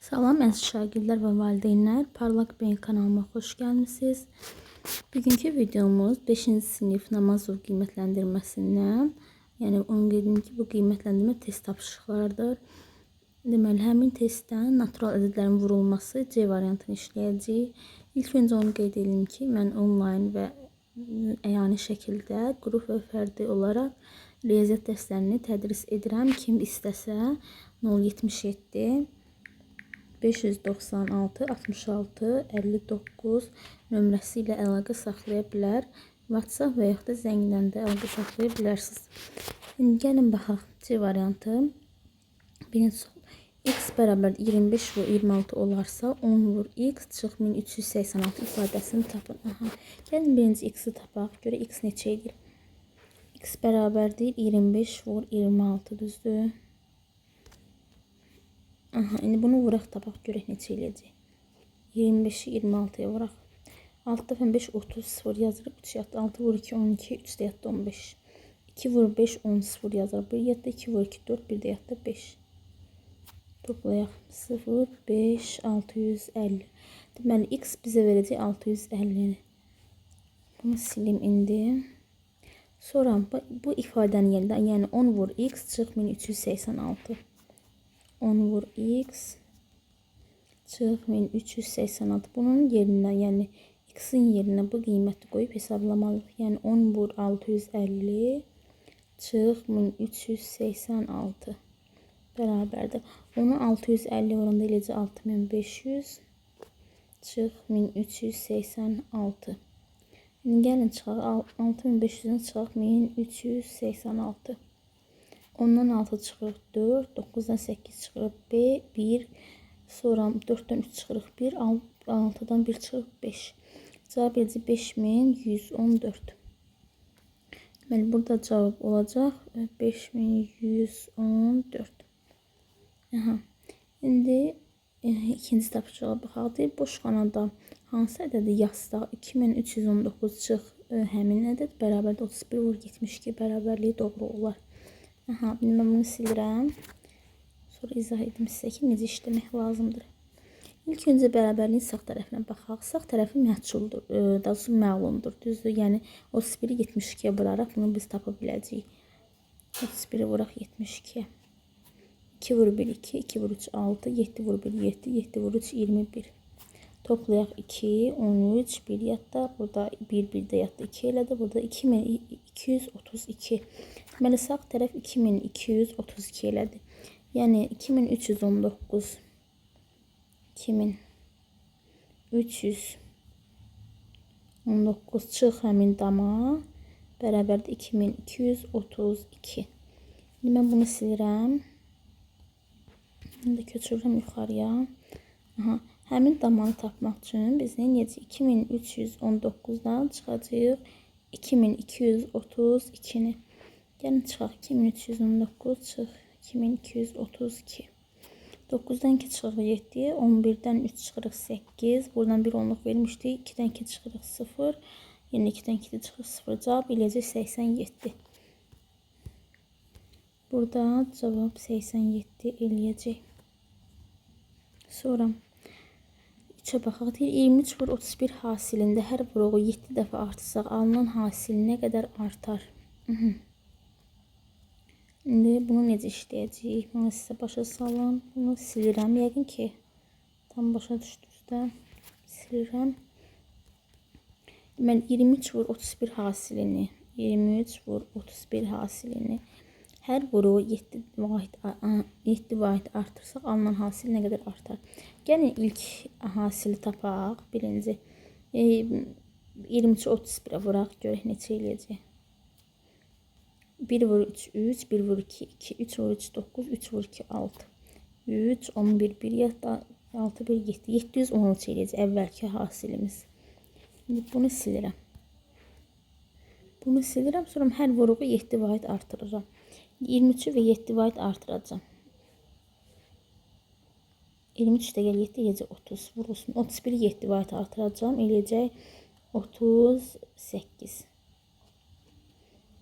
Salam əziz şagirdlər və valideynlər, Parlaq Beyin kanalıma xoş gəlmisiniz. Bugünkü videomuz 5-ci sinif Namazov qiymətləndirməsindən, yəni onu qeyd edim ki, bu qiymətləndirmə test tapşırıqlarıdır. Deməli, həmin testdən natural ədədlərin vurulması C variantını işləyəcəyik. İlk öncə onu qeyd edim ki, mən onlayn və əyani şəkildə, qrup və fərdi olaraq riyaziyyat dərslərini tədris edirəm. Kim istəsə 077 596 66 59 nömrəsi ilə əlaqə saxlaya bilər. WhatsApp və yaxud da zəngdən də əlaqə saxlaya bilərsiniz. Şimdi gəlin baxaq C variantı. Birinci sual. X bərabər 25 vur 26 olarsa 10 vur X çıx 1386 ifadəsini tapın. Gəlin birinci X-i tapaq. Görə X neçə edir? X bərabərdir 25 vur 26 düzdür. İndi bunu vuraq tapaq, görək neçə eləyəcək. 25-i 26-ya vuraq. 6 dəfə 5 30 0 yazırıq. 3 yadda 6 vur 2 12 3 də yadda 15. 2 vur 5 10 0 yazırıq. 1 yadda 2 vur 2 4 1 də yadda 5. Toplayaq 0 5 650. Deməli X bizə verəcək 650-ni. Bunu silim indi. Sonra bu ifadəni yerdə, yəni 10 vur X çıx 1386. 10 vur X çıx 1386. Bunun yerinə, yəni X-in yerinə bu qiyməti qoyub hesablamalıyıq. Yəni 10 vur 650 çıx 1386 bərabərdir. Onu 650 vuranda eləcək 6500 çıx 1386. Yəni gəlin çıxaq 6500-dən çıxaq 1386. Ondan 6 çıxırıq 4, 9-dan 8 çıxırıq 1, sonra 4-dən 3 çıxırıq 1, 6-dan 1 çıxırıq 5. Cavab edəcək 5114. Deməli, burada cavab olacaq 5114. İndi ikinci tapşırığa baxaq. Boş xanada hansı ədədi yazsaq 2319 çıx həmin ədəd bərabərdə 31 vur 72 bərabərliyi doğru olar. Mən bunu silirəm. Sonra izah edim sizə ki, necə işləmək lazımdır. İlk öncə bərabərliyin sağ tərəfinə baxaq. Sağ tərəfi məchuldur, daha doğrusu məlumdur. Düzdür, yəni 31-i 72-yə vuraraq bunu biz tapa biləcəyik. 31-i vuraq 72-yə. 2 vur 1 2, 2 vur 3 6, 7 vur 1 7, 7 vur 3 21. Toplayaq 2, 13, 1 yadda, burada 1 1 də yadda 2 elədi, burada 2232. Deməli, sağ tərəf 2232 elədi. Yəni 2319 2319 çıx həmin dama bərabərdir 2232. İndi mən bunu silirəm. İndi köçürürəm yuxarıya. Həmin damanı tapmaq üçün biz nə edəcəyik? 2319-dan çıxacağıq 2232-ni. Gəlin çıxaq 2319 çıx 2232. 9-dan 2 çıxırıq 7, 11-dən 3 çıxırıq 8. Buradan 1 onluq vermişdik. 2-dən 2 çıxırıq 0. Yəni 2-dən 2 çıxırıq 0. Cavab eləyəcək 87. Burada cavab 87 eləyəcək. Sonra 3-ə baxaq. 23 vur 31 hasilində hər vuruğu 7 dəfə artırsaq alınan hasil nə qədər artar? İndi bunu necə işləyəcəyik? Bunu sizə başa salın. Bunu silirəm. Yəqin ki, tam başa düşdünüzdə silirəm. Deməli, 23 vur 31 hasilini, 23 vur 31 hasilini hər vuruğu 7 vahid artırsaq alınan hasil nə qədər artar? Gəlin ilk hasili tapaq. Birinci 23 31-ə vuraq. Görək neçə eləyəcək. 1 vur 3 3, 1 vur 2 2, 3 vur 3 9, 3 vur 2 6. 3 11 1 yadda 6 1 7 713 eləyəcək əvvəlki hasilimiz. İndi bunu silirəm. Bunu silirəm, sonra hər vuruğu 7 vahid artıracağam. 23-ü və 7 vahid artıracağam. 23 də gəl 7 eləyəcək 30 vurulsun. 31-i 7 vahid artıracağam, eləyəcək 38.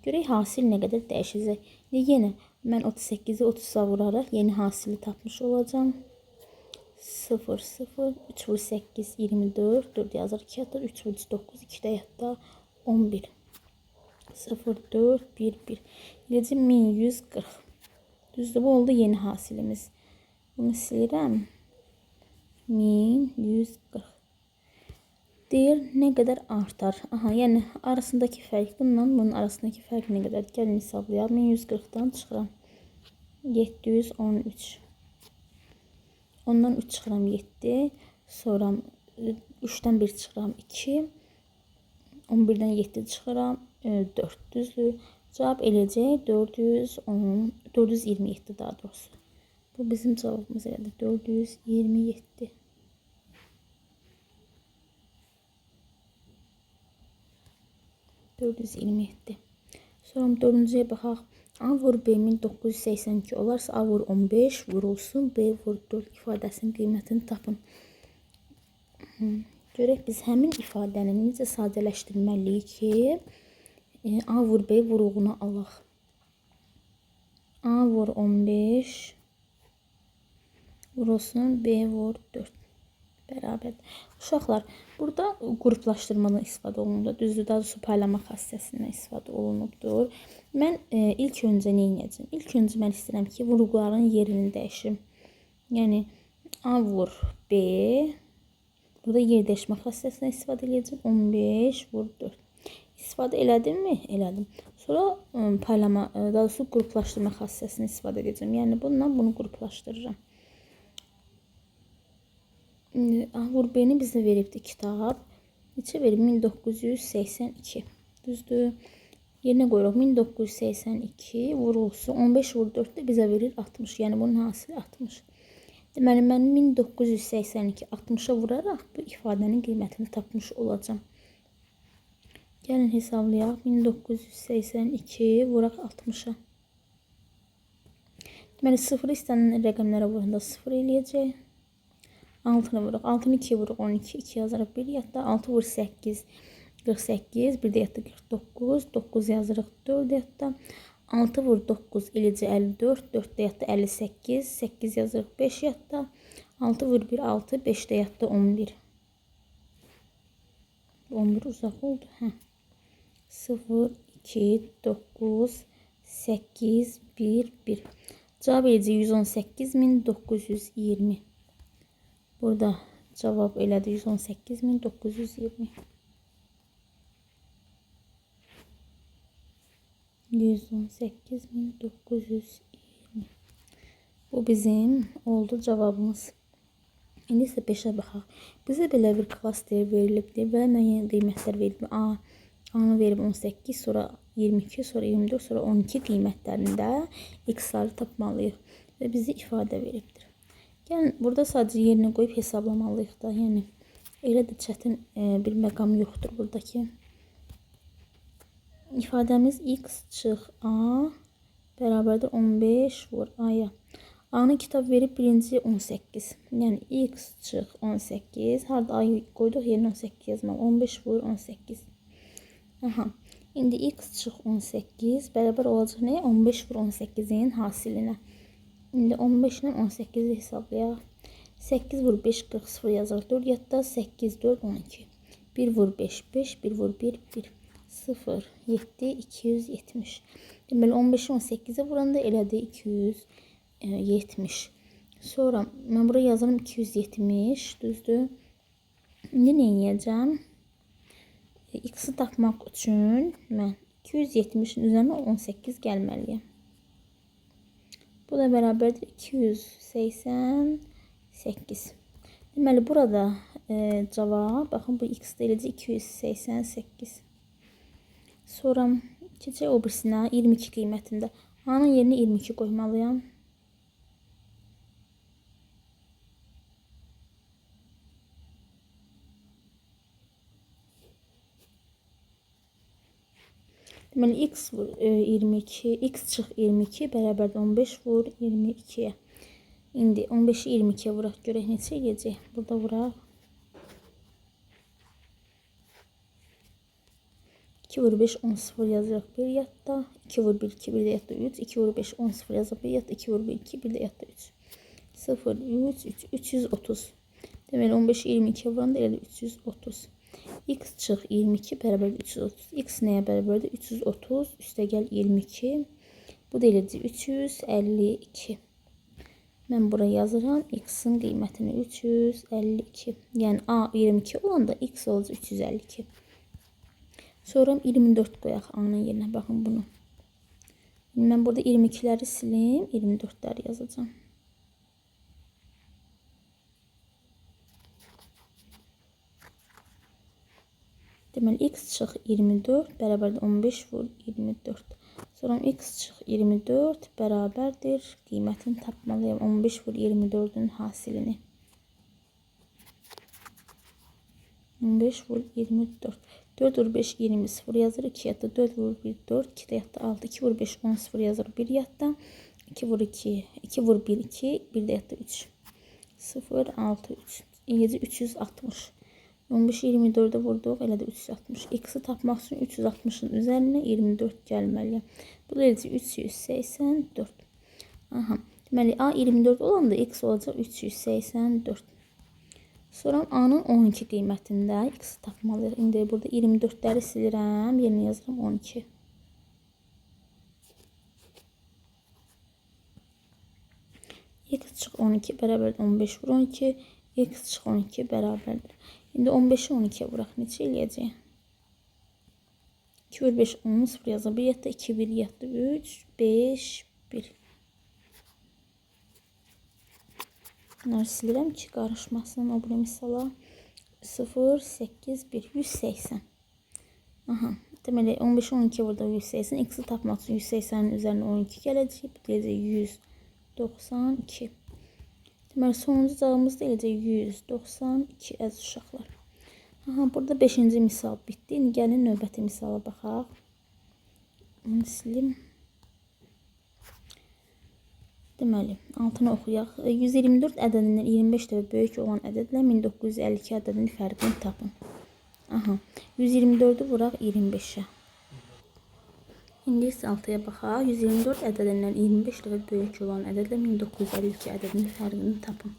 Görək hasil nə qədər dəyişəcək. Yenə mən 38-i 30-a vuraraq yeni hasili tapmış olacağım. 0 0 3 vur 8 24 4 yazır 2 yatır 3 vur 9 2 də yatda 11 0 4 1 1 eləcə 1140. Düzdür, bu oldu yeni hasilimiz. Bunu silirəm. 1140. Deyir nə qədər artar? Aha, yəni arasındakı fərq bununla bunun arasındakı fərq nə qədər? Gəlin hesablayaq. 1140-dan çıxıram 713. Ondan 3 çıxıram 7. Sonra 3-dən 1 çıxıram 2. 11-dən 7 çıxıram 4. Düzdür. Cavab eləcək 410, 427 daha doğrusu. Bu bizim cavabımız elədir. 427. Sonra 4-cüyə baxaq. A vur B 1982 olarsa A vur 15 vurulsun B vur 4 ifadəsinin qiymətini tapın. Görək biz həmin ifadəni necə sadələşdirməliyik ki A vur B vuruğunu alaq. A vur 15 vurulsun B vur 4 bərabər. Uşaqlar, burada qruplaşdırmadan istifadə olunubdur. Düzdür, daha doğrusu paylama xassəsindən istifadə olunubdur. Mən ilk öncə nə edəcəm? İlk öncə mən istəyirəm ki, vuruqların yerini dəyişim. Yəni A vur B. Burada yer dəyişmə xassəsindən istifadə edəcəm. 15 vur 4. İstifadə elədim mi? Elədim. Sonra paylama, daha doğrusu qruplaşdırma xassəsini istifadə edəcəm. Yəni bununla bunu qruplaşdırıram. A vur B-ni bizə veribdi kitab. Neçə verib? 1982. Düzdür. Yerinə qoyuruq. 1982 vurulsun. 15 vur 4 də bizə verir 60. Yəni bunun hasili 60. Deməli, mən 1982 60-a vuraraq bu ifadənin qiymətini tapmış olacağım. Gəlin hesablayaq. 1982 vuraq 60-a. Deməli, 0 istənilən rəqəmlərə vuranda 0 eləyəcək. 6-nı vuruq. 6-nı 2 vuruq. 12. 2 yazarıq. 1 yadda. 6 vur 8. 48. 1 də yadda 49. 9 yazırıq. 4 yadda. 6 vur 9. Eləcə 54. 4 də yadda 58. 8 yazırıq. 5 yadda. 6 vur 1. 6. 5 də yadda 11. 11 uzaq oldu. 0, 2, 9, 8, 1, 1. Cavab eləcək 118.920. Burada cavab elədi 118.920. 118.920. Bu bizim oldu cavabımız. İndi isə 5-ə baxaq. Bizə belə bir klaster verilibdir və müəyyən qiymətlər verilib. A-nı verib 18, sonra 22, sonra 24, sonra 12 qiymətlərində x-ları tapmalıyıq və bizi ifadə veribdir. Gəlin, burada sadəcə yerini qoyub hesablamalıyıq da. Yəni, elə də çətin bir məqam yoxdur buradakı. İfadəmiz x çıx A bərabərdir 15 vur A-ya. A-nı kitab verib birinci 18. Yəni, x çıx 18. Harada A-yı qoyduq, yerinə 18 yazmaq. 15 vur 18. Aha. İndi x çıx 18 bərabər olacaq nə? 15 vur 18-in hasilinə. İndi 15 ilə 18-i hesablayaq. 8 vur 5, 40, 0 yazırıq. 4 yadda 8, 4, 12. 1 vur 5, 5, 1 vur 1, 1. 0, 7, 270. Deməli, 15-i 18-ə vuranda elədi 270. Sonra, mən buraya yazarım 270, düzdür. İndi nə edəcəm? X-i tapmaq üçün mən 270-in üzərinə 18 gəlməliyəm. Bu da bərabərdir 288. Deməli, burada cavab, baxın, bu x-də eləcək 288. Sonra keçək o birisinə 22 qiymətində. A-nın yerinə 22 qoymalıyam. Deməli, x vur 22, x çıx 22 bərabərdir 15 vur 22-yə. İndi 15-i 22-yə vuraq, görək neçə eləyəcək. Burada vuraq. 2 vur 5, 10, 0 yazırıq bir yadda. 2 vur 1, 2, bir də yadda 3. 2 vur 5, 10, 0 yazırıq bir yadda. 2 vur 1, 2, bir də yadda 3. 0, 3, 3, 330. Deməli 15, 22 vuranda elə 330. X çıx 22 bərabər 330. X nəyə bərabərdir? 330 üstəgəl 22. Bu da eləcək 352. Mən buraya yazıram. X-in qiymətini 352. Yəni A 22 olanda X olacaq 352. Sonra 24 qoyaq A-nın yerinə. Baxın bunu. Mən burada 22'ləri silim. 24'ləri yazacağım. Deməli x çıx 24 bərabərdir 15 vur 24. Sonra x çıx 24 bərabərdir qiymətini tapmalıyam 15 vur 24'ün hasilini. 15 vur 24. 4 vur 5 20 0 yazır 2 yatda 4 vur 1 4 2 yatda 6 2 vur 5 10 0 yazır 1 yatda 2 vur 2 2 vur 1 2 1 de yatda 3 0 6 3 7 360. 15 24'e vurduq, elə də 360. X-i tapmaq üçün 360'ın üzərinə 24 gəlməliyəm. Bu da eləcək 384. Aha. Deməli A 24 olanda X olacaq 384. Sonra A-nın 12 qiymətində X-i tapmalıyıq. İndi burada 24'ləri silirəm, yerinə yazıram 12. X çıx 12 bərabərdir 15 vur 12. X çıx 12 bərabərdir. İndi 15'i 12'ye vuraq. Neçə eləyəcək? 2 vur 5 10 0 yazır. 1 yatda 2 1 yatda 3 5 1. Bunları silirəm ki qarışmasın. O biri misala 0 8 1 180. Aha. Deməli 15'i 12'ye vurdu 180. X'i tapmaq üçün 180'in üzərinə 12 gələcək. Bu deyəcək 192. Deməli sonuncu cavabımız da eləcək 192 əziz uşaqlar. Aha, burada 5-ci misal bitdi. İndi gəlin növbəti misala baxaq. Bunu silim. Deməli, altını oxuyaq. 124 ədədindən 25 dəfə böyük olan ədədlə 1952 ədədinin fərqini tapın. Aha, 124'ü vuraq 25'ə. İndi isə 6'ya baxaq. 124 ədədindən 25 dəfə böyük olan ədədlə 1952 ədədinin fərqini tapın.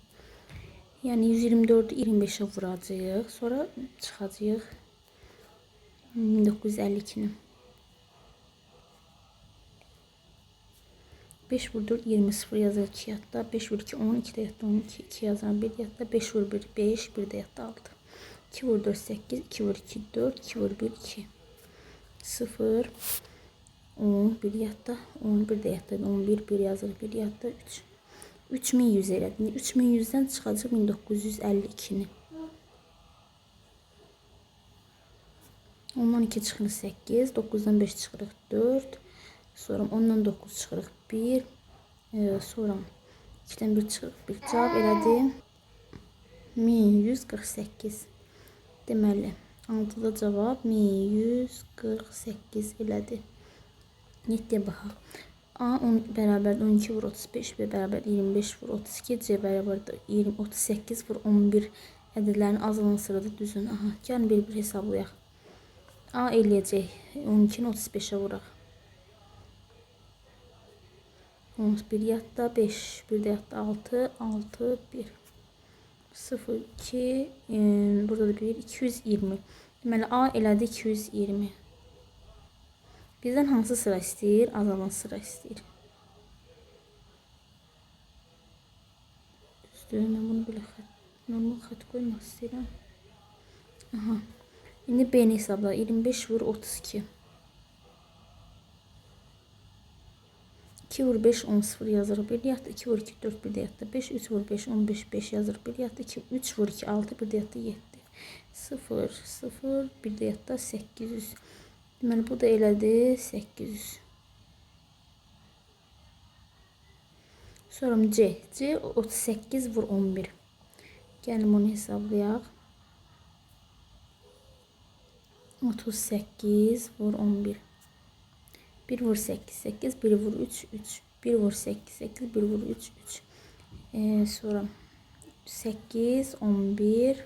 Yəni 124'ü 25'ə vuracağıq. Sonra çıxacağıq 1952'ni. 5 vur 4 20 0 yazır 2 yatda. 5 vur 2 10 2 de yatda 12 2 yazar 1 yatda. 5 vur 1 5 1 de yatda 6. 2 vur 4 8 2 vur 2 4 2 vur 1 2 0 10 1 yatda 11 de yatda 11 1 yazır 1 yatda 3 3100 elədi. 3100'dən çıxacaq 1952'ni. Ondan 2 çıxırıq 8, 9'dan 5 çıxırıq 4, sonra ondan 9 çıxırıq 1, sonra 2'dən 1 çıxırıq 1. Cavab elədi 1148. Deməli 6'da cavab 1148 elədi. 7'yə baxaq. A 10 bərabərdir 12 vur 35, B bərabər 25 vur 32, C bərabərdir 20 38 vur 11 ədədlərin azalan sırada düzün. Aha, gəlin bir hesablayaq. A eləyəcək 12'ni 35'ə vuraq. 11 yatda 5, 1 də yatda 6, 6 1 0 2 burada da 1 220. Deməli A elədi 220. Bizdən hansı sıra istəyir? Azalan sıra istəyir. Düzdür, mən bunu belə normal xət qoymaq istəyirəm. Aha. İndi B-ni hesabla. 25 vur 32. 2 vur 5 10 0 yazır 1 yatda. 2 vur 2 4 1 de yatda 5 3 vur 5 15 5 yazır 1 yatda. 2 3 vur 2 6 1 de yatda 7 0 0 1 de yatda 800. Deməli bu da elədi 800. Sonra C. C 38 vur 11. Gəlin bunu hesablayaq. 38 vur 11. 1 vur 8 8 1 vur 3 3 1 vur 8 8 1 vur 3 3. Sonra 8 11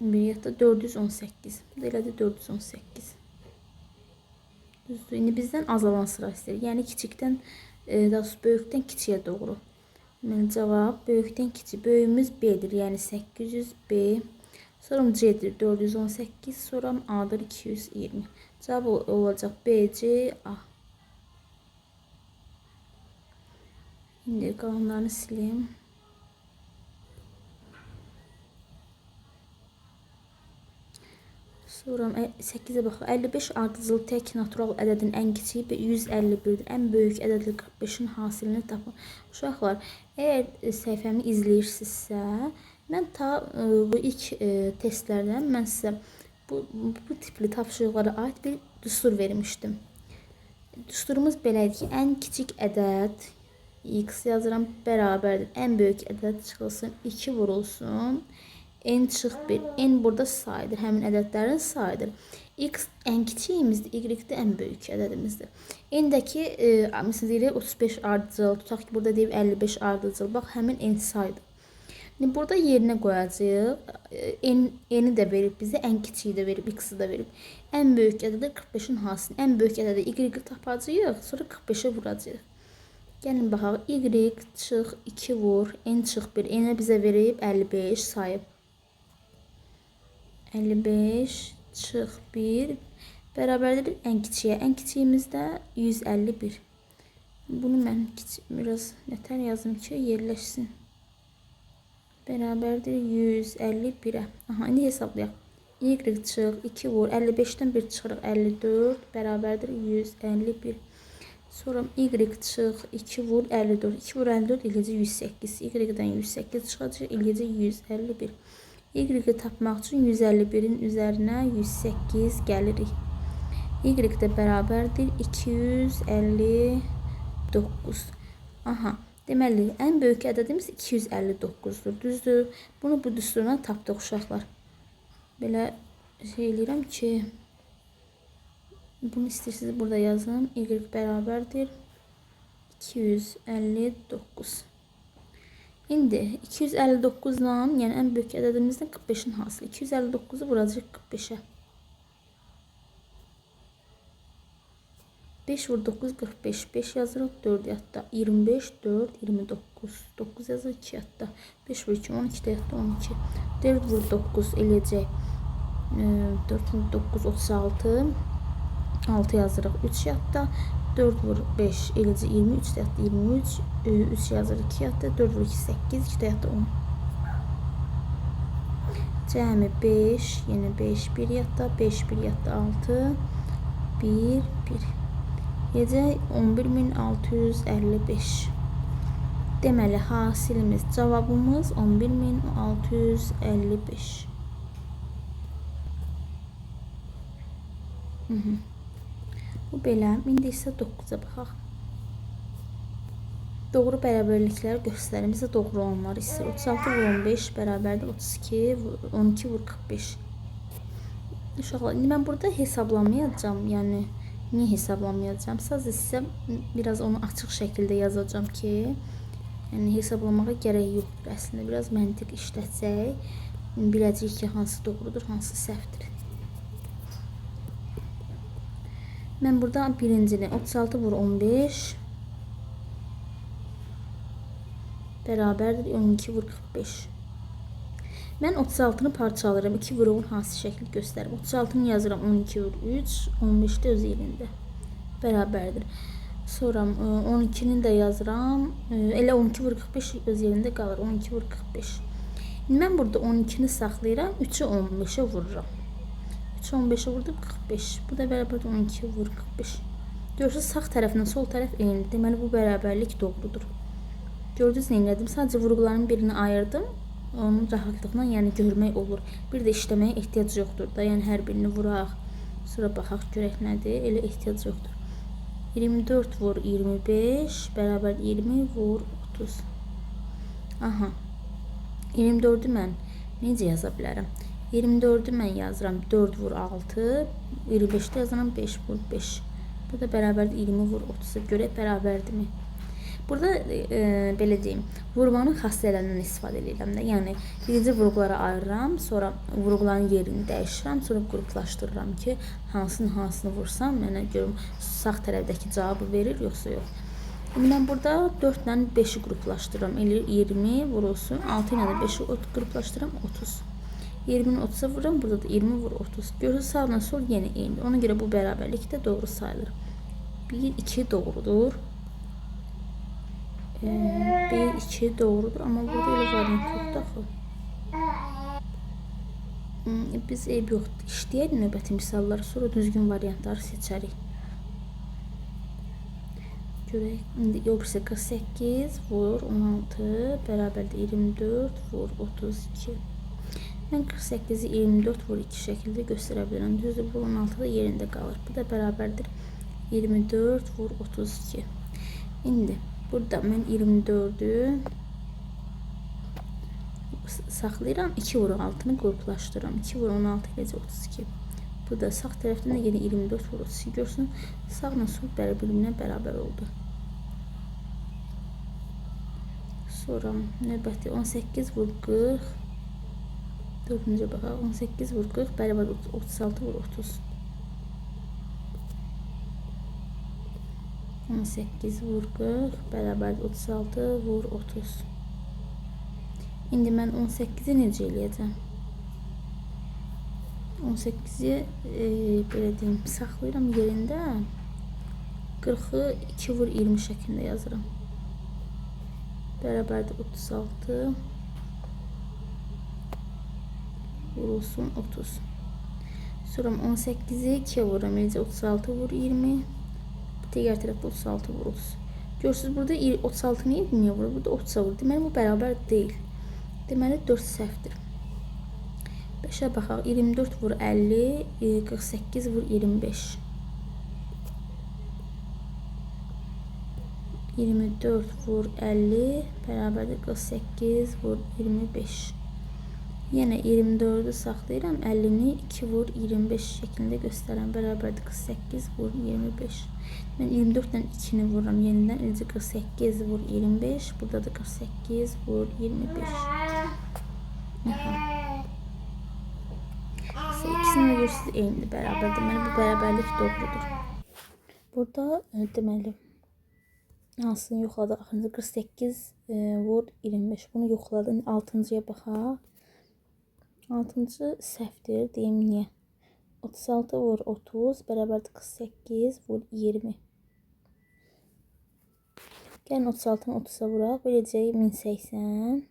11 yatda 418. Bu da elədi 418. Düzdür. İndi bizdən azalan sıra istəyir. Yəni kiçikdən daha böyükdən kiçiyə doğru Deməli cavab böyükdən kiçik. Böyüyümüz B-dir, yəni 800B. Sorum C-dir 418, sorum A-dır 220. Cavab olacaq B, C, A. İndi qalanlarını sileyim. Sorum 8-ə baxaq. 55 ardıcıl tək natural ədədin ən kiçiyi 151-dir. Ən böyük ədədli 45-in hasilini tapın. Uşaqlar, əgər səhifəmi izləyirsinizsə, mən ta bu ilk testlərdən mən sizə bu tipli tapşırıqlara aid bir düstur vermişdim. Düsturumuz belədir ki, ən kiçik ədəd x yazıram bərabərdir. Ən böyük ədəd çıxılsın 2 vurulsun. N çıx 1. N burada sayıdır. Həmin ədədlərin sayıdır. X ən kiçiyimizdir. Y də ən böyük ədədimizdir. N'dəki məsələn 35 ardıcıl, tutaq ki, burada deyib 55 ardıcıl. Bax, həmin N sayıdır. İndi burada yerinə qoyacağıq. N'i də verib bizə, ən kiçiyi də verib, X'i də verib. Ən böyük ədədə 45-in hasilini, ən böyük ədədə Y tapacağıq, sonra 45-ə vuracağıq. Gəlin baxaq. Y çıx 2 vur, N çıx 1. N bizə verib 55 sayıb. 55 çıx 1 bərabərdir ən kiçiyə. Ən kiçiyimiz də 151. Bunu mən biraz nətər yazım ki, yerləşsin. Bərabərdir 151-ə. Aha, indi hesablayaq. Y çıx 2 vur, 55-dən 1 çıxırıq 54 bərabərdir 151. Sonra Y çıx 2 vur, 54. 2 vur 54 eləcə 108. Y-dən 108 çıxacaq, eləcə 151. Y-i tapmaq üçün 151-in üzərinə 108 gəlirik. Y də bərabərdir 259. Aha, deməli, ən böyük ədədimiz 259-dur, düzdür. Bunu bu düsturdan tapdıq uşaqlar. Belə şey eləyirəm ki, bunu istəyirsiniz burada yazın. Y bərabərdir 259. İndi 259-dan, yəni ən böyük ədədimizdən 45-in hasılı. 259-u vuracaq 45-ə. 5 vur 9, 45. 5 yazırıq 4 yadda. 25, 4, 29. 9 yazırıq 2 yadda. 5 vur 2, 12 yadda 12. 4 vur 9 eləyəcək. 4 vur 9, 36. 6 yazırıq 3 yadda. 4 vur 5 eləcək 23 yadda 23. 3 yazırıq 2 yadda. 4 vur 2, 8. 2 yadda 10. Cəmi 5, yenə 5, 1 yadda. 5, 1 yadda 6. 1, 1. Gecə 11.655. Deməli, hasilimiz, cavabımız 11.655. Bu belə. İndi isə 9-a baxaq. Doğru bərabərlikləri göstərim. Bizə doğru olanları istəyir. 36 vur 15 bərabərdir 32, 12 vur 45. Uşaqlar, indi mən burada hesablamayacağım. Yəni, niyə hesablamayacağım? Sadəcə sizə biraz onu açıq şəkildə yazacağım ki, yəni hesablamağa gərək yoxdur əslində. Biraz məntiq işlətsək, biləcəyik ki, hansı doğrudur, hansı səhvdir. Mən burada birincini 36 vur 15 bərabərdir 12 vur 45. Mən 36-nı parçalayıram. 2 vuruğun hansı şəkli göstərim. 36-nı yazıram 12 vur 3. 15 də öz yerində. Bərabərdir. Sonra 12-ni də yazıram. Elə 12 vur 45 öz yerində qalır. 12 vur 45. Mən burada 12-ni saxlayıram. 3-ü 15-ə vururam. 3-ü 15-ə vurdum 45. Bu da bərabərdir 12 vur 45. Görürsünüz, sağ tərəflə sol tərəf eyni. Deməli, bu bərabərlik doğrudur. Gördünüz, nə elədim? Sadəcə vurğuların birini ayırdım. Onun rahatlığına, yəni görmək olur. Bir də işləməyə ehtiyac yoxdur da. Yəni hər birini vuraq. Sonra baxaq görək nədir. Elə ehtiyac yoxdur. 24 vur 25 bərabər 20 vur 30. Aha. 24-ü mən necə yaza bilərəm? 24-ü mən yazıram 4 vur 6. 25-də yazıram 5 vur 5. Bu da bərabərdir 20 vur 30-a. Görək bərabərdirmi? Burada belə deyim, vurmanın xassələrindən istifadə edirəm də. Yəni, birinci vurğulara ayırıram, sonra vurğuların yerini dəyişirəm, sonra qruplaşdırıram ki, hansını vursam, mənə görüm, sağ tərəfdəki cavabı verir, yoxsa yox. İndi mən burada 4 ilə 5-i qruplaşdırıram. Eləyir 20 vurulsun. 6 ilə də 5-i qruplaşdırıram 30. 20-ni 30-a vururam. Burada da 20 vur 30. Görürsünüz sağdan sol yenə eyni. Ona görə bu bərabərlik də doğru sayılır. 1, 2 doğrudur. 1, 2 doğrudur. Amma burada elə variant yoxdur axı. Biz eyb yoxdur. İşləyək növbəti misalları, sonra düzgün variantları seçərik. Görək. İndi yoxsa 48 vur 16 bərabərdir 24 vur 32. Mən 48-i 24 vur 2 şəkildə göstərə bilirəm. Düzdür, bu 16 da yerində qalır. Bu da bərabərdir 24 vur 32. İndi burada mən 24'ü saxlayıram. 2 vur 6'nı qruplaşdırıram. 2 vur 16 eləcə 32. Bu da sağ tərəfdən də yenə 24 vur 32. Görsün, sağla sol bir-birinə bərabər oldu. Sonra növbəti 18 vur 40. Dördüncə baxaq. 18 vur 40 bərabər 36 vur 30. 18 vur 40 bərabər 36 vur 30. İndi mən 18-i necə eləyəcəm? 18'i belə deyim, saxlayıram yerində. 40'ı 2 vur 20 şəklində yazıram. Bərabərdir 36 vurulsun 30. Sonra 18'i 2'ye vururam. Eləcə 36 vur 20. Digər tərəfdə 36 vurulsun. Görürsünüz, burada 36 niyə 20'ye vurur? Burada 30'a vurur. Deməli bu bərabər deyil. Deməli 4 səhvdir. 5'ə baxaq. 24 vur 50, 48 vur 25. 24 vur 50 bərabərdir 48 vur 25. Yenə 24'ü saxlayıram. 50'ni 2 vur 25 şəklində göstərəm. Bərabərdir 48 vur 25. Mən 24 ilə 2'ni vururam. Yenidən eləcə 48 vur 25. Burada da 48 vur 25. İkisini də görürsünüz eynidir, bərabər. Deməli bu bərabərlik doğrudur. Burada deməli hansını yoxladıq? Axırıncı 48 vur 25. Bunu yoxladım. 6-cıya baxaq. 6-cı səhvdir. Deyim niyə? 36 vur 30 bərabərdir 48 vur 20. Gəlin 36'nı 30'a vuraq. Beləcək 1080.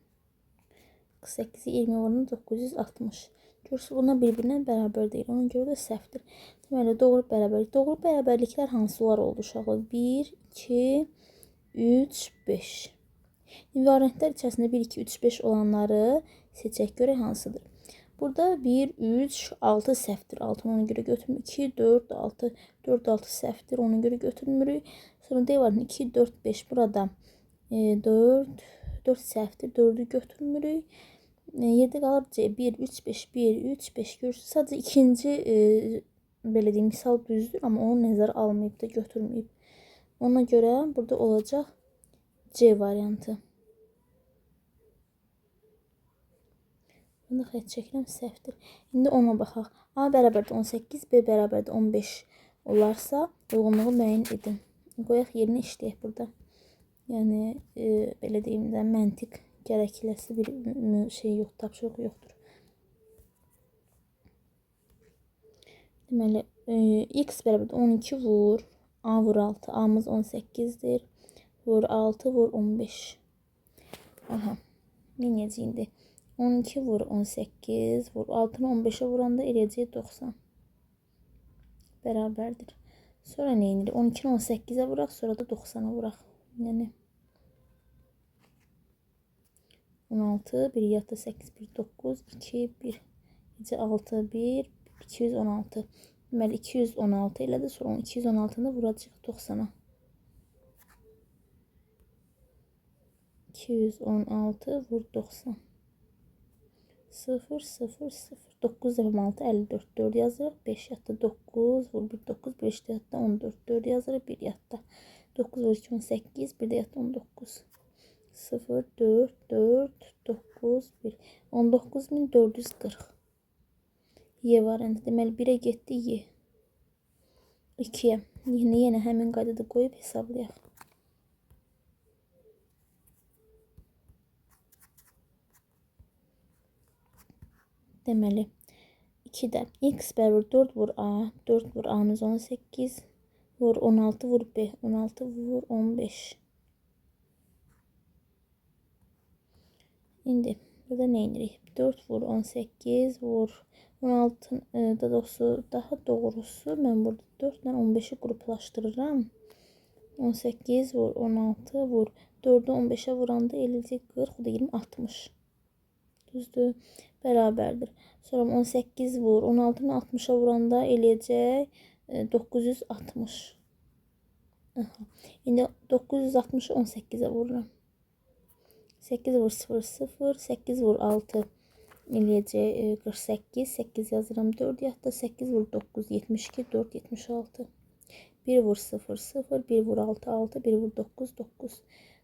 48'i 20 vurun 960. Görürsünüz, bunlar bir-birinə bərabər deyil. Ona görə də səhvdir. Deməli, doğru bərabərlik. Doğru bərabərliklər hansılar oldu uşaqlar? 1, 2, 3, 5. Variantlar içərisində 1, 2, 3, 5 olanları seçək. Görək hansıdır. Burada 1, 3, 6 səhvdir. 6'nı ona görə götürmürük. 2, 4, 6. 4, 6 səhvdir. Ona görə götürmürük. Sonra D var. 2, 4, 5. Burada 4 səhvdir. 4'ü götürmürük. 7 qalır C. 1, 3, 5, 1, 3, 5. Görürsünüz. Sadəcə ikinci belə deyim, misal düzdür. Amma onu nəzərə almayıb da götürməyib. Ona görə burada olacaq C variantı. Bunu da xət çəkirəm, səhvdir. İndi ona baxaq. A bərabərdir 18, B bərabərdir 15 olarsa uyğunluğu müəyyən edin. Qoyaq yerinə işləyək burada. Yəni belə deyim də məntiq gərəkləsi bir şey yoxdur, tapşırıq yoxdur. Deməli x bərabərdir 12 vur A vur 6. A'mız 18'dir. Vur 6 vur 15. Aha. Necə indi? 12 vur 18 vur 6'nı 15'e vuranda eləcək 90. Bərabərdir. Sonra nə edirik? 12'ni 18'e vuraq, sonra da 90'a vuraq. Yəni 16, 1 yatı 8, 1, 9, 2, 1. 6, 1, 216. Deməli 216 elədir. Sonra 216'nı vuracaq 90'a. 216 vur 90. 0, 0, 0. 9 dəfə 6, 54. 4 yazırıq. 5 yatda 9 vur 1, 9. 5 yatda 14. 4 yazırıq. 1 yatda 9 vur 2, 18. 1 də yatda 19. 0, 4, 4, 9, 1. 19.440. Y variantı. Deməli 1'ə getdi Y. 2'yə. Yenə həmin qaydada qoyub hesablayaq. Deməli 2-də x bərabər 4 vur a. 4 vur a-mız 18. Vur 16 vur b. 16 vur 15. İndi burada nə edirik? 4 vur 18 vur 16 da daha doğrusu mən burada 4 ilə 15'i qruplaşdırıram. 18 vur 16 vur 4'ü 15'e vuranda eləcək 40 o da 20 60. Düzdür? Bərabərdir. Sonra 18 vur 16'nı 60'a vuranda eləyəcək 960. İndi 960'ı 18'e vururam. 8 vur 0 0 8 vur 6 eləyəcək 48. 8 yazıram 4 yadda. 8 vur 9 72 4 76. 1 vur 0 0 1 vur 6 6 1 vur 9 9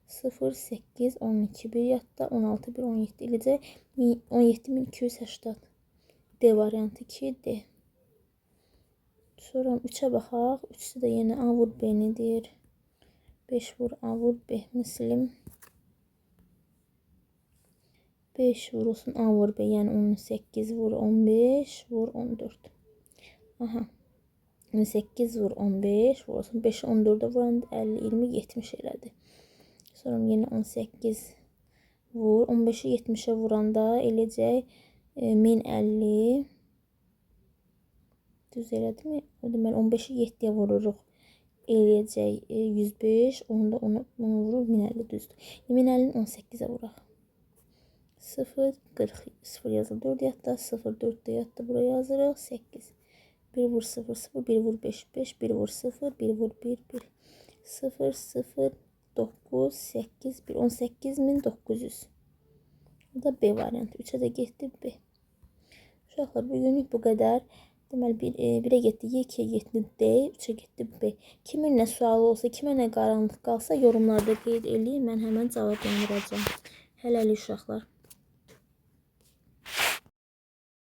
0 8 12 1 yadda 16 1 17 eləcək 17280. D variantı 2 D. Sonra 3'e baxaq. 3'ü də yenə A vur B nedir? 5 vur A vur B. Mislim 5 vurulsun A vur B. Yəni 18 vur 15 vur 14. Aha. 18 vur 15 vurulsun. 5'i 14'e vuranda 50 20 70 elədi. Sonra yenə 18 vur. 15'i 70'e vuranda eləcək 1050. Düz elədi mi? O deməli 15'i 7'ye vururuq. Eləyəcək 105. Onu da onu vurur 1050 düzdür. 1050'ni 18'e vuraq. 0 40 0 yazıldı 4 yadda 0 4 yadda buraya yazırıq 8. 1 vur 0 0 1 vur 5 5 1 vur 0 1 vur 1 1 0 0 9 8 1 18900. Bu da B variantı. 3'e de getdi B. Uşaqlar bugünlük bu qədər. Deməli 1'e getdi, 2'ye getdi D, 3'e getdi B. Kimin nə sualı olsa, kimə nə qaranlıq qalsa yorumlarda qeyd eləyin. Mən həmən cavablandıracağım. Hələlik uşaqlar.